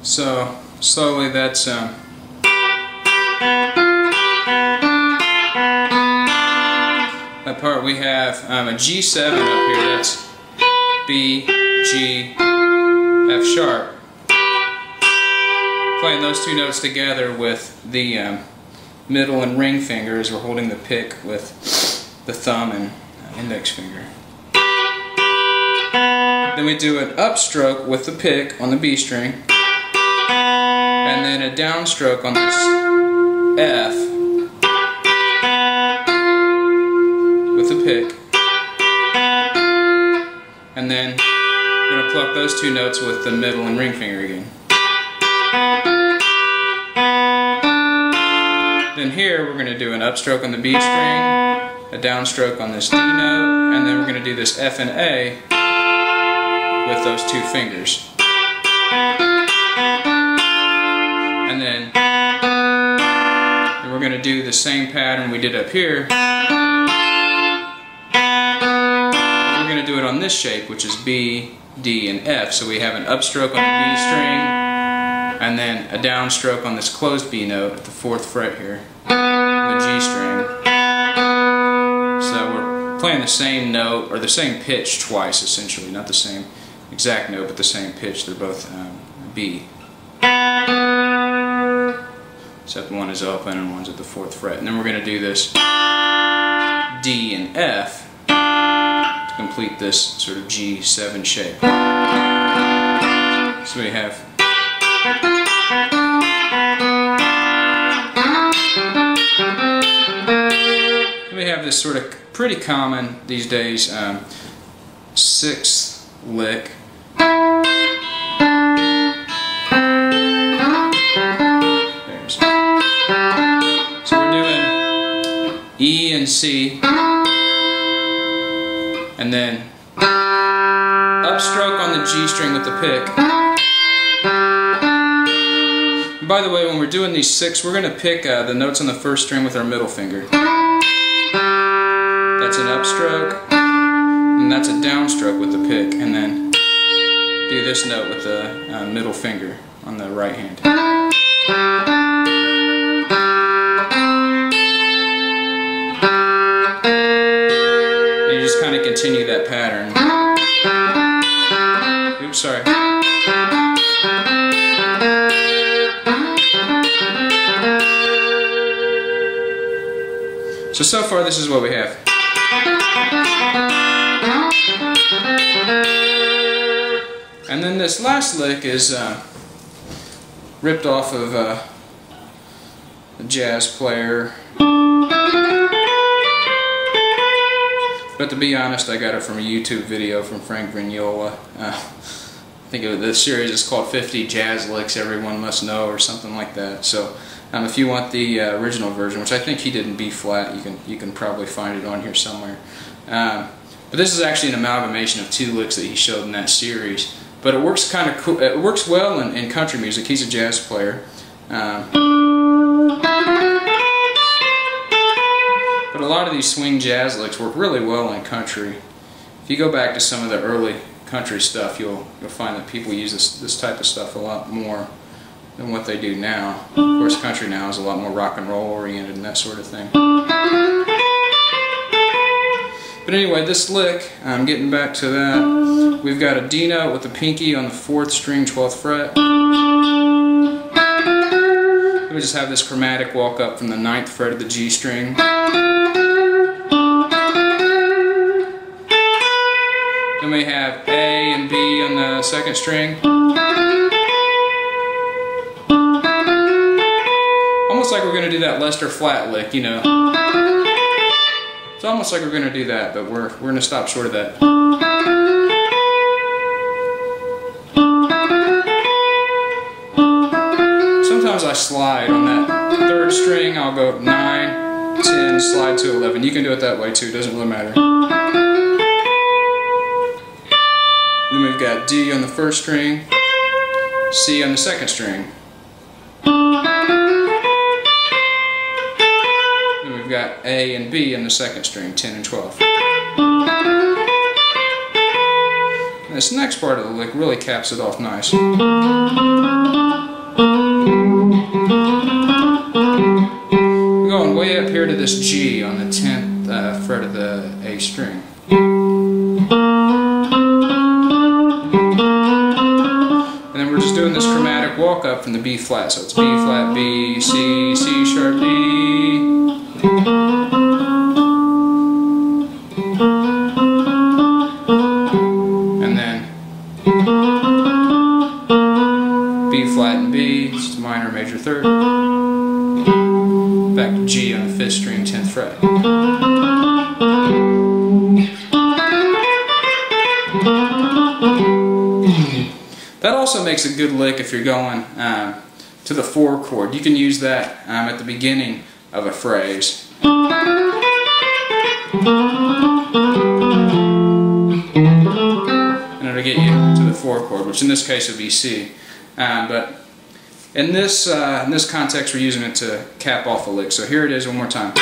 So slowly that's that part. We have a G7 up here, that's B, G, F sharp. Playing those two notes together with the middle and ring fingers. We're holding the pick with the thumb and index finger. Then we do an upstroke with the pick on the B string, and then a downstroke on this F with the pick, and then we're going to pluck those two notes with the middle and ring finger again. Then here we're going to do an upstroke on the B string, a downstroke on this D note, and then we're going to do this F and A with those two fingers. And then we're going to do the same pattern we did up here. We're going to do it on this shape, which is B, D, and F. So we have an upstroke on the B string, and then a downstroke on this closed B note at the 4th fret here, on the G string. So we're playing the same note, or the same pitch twice essentially, not the same exact note, but the same pitch. They're both B. Except one is open and one's at the 4th fret. And then we're going to do this D and F to complete this sort of G7 shape. So we have this sort of pretty common these days 6th lick. So we're doing E and C, and then upstroke on the G string with the pick. And by the way, when we're doing these 6, we're going to pick the notes on the 1st string with our middle finger. That's an upstroke, and that's a downstroke with the pick, and then do this note with the middle finger on the right hand. And you just kind of continue that pattern. Oops, sorry. So far this is what we have. And then this last lick is ripped off of a jazz player. But to be honest, I got it from a YouTube video from Frank Vignola. I think the series is called 50 Jazz Licks Everyone Must Know or something like that. So if you want the original version, which I think he did in B flat, you can probably find it on here somewhere. But this is actually an amalgamation of 2 licks that he showed in that series. But it works kind of cool. It works well in country music. He's a jazz player. But a lot of these swing jazz licks work really well in country. If you go back to some of the early country stuff, you'll find that people use this type of stuff a lot more than what they do now. Of course, country now is a lot more rock and roll oriented and that sort of thing. But anyway, this lick, getting back to that, we've got a D note with the pinky on the 4th string, 12th fret. We just have this chromatic walk up from the 9th fret of the G string. Then we have A and B on the 2nd string. Almost like we're going to do that Lester flat lick, you know. It's almost like we're going to do that, but we're going to stop short of that. Sometimes I slide on that 3rd string. I'll go 9, 10, slide to 11. You can do it that way too, it doesn't really matter. Then we've got D on the first string, C on the second string. Then we've got A and B on the second string, 10 and 12. And this next part of the lick really caps it off nice. We're going way up here to this G on the 10th fret of the A string. And then we're just doing this chromatic walk up from the B flat. So it's B flat, B, C, C sharp, D. And then B flat and B, it's a minor major third. Back to G on the 5th string, 10th fret. That also makes a good lick if you're going to the 4 chord. You can use that at the beginning of a phrase. And it'll get you to the 4 chord, which in this case would be C. But in this context, we're using it to cap off a lick. So here it is one more time.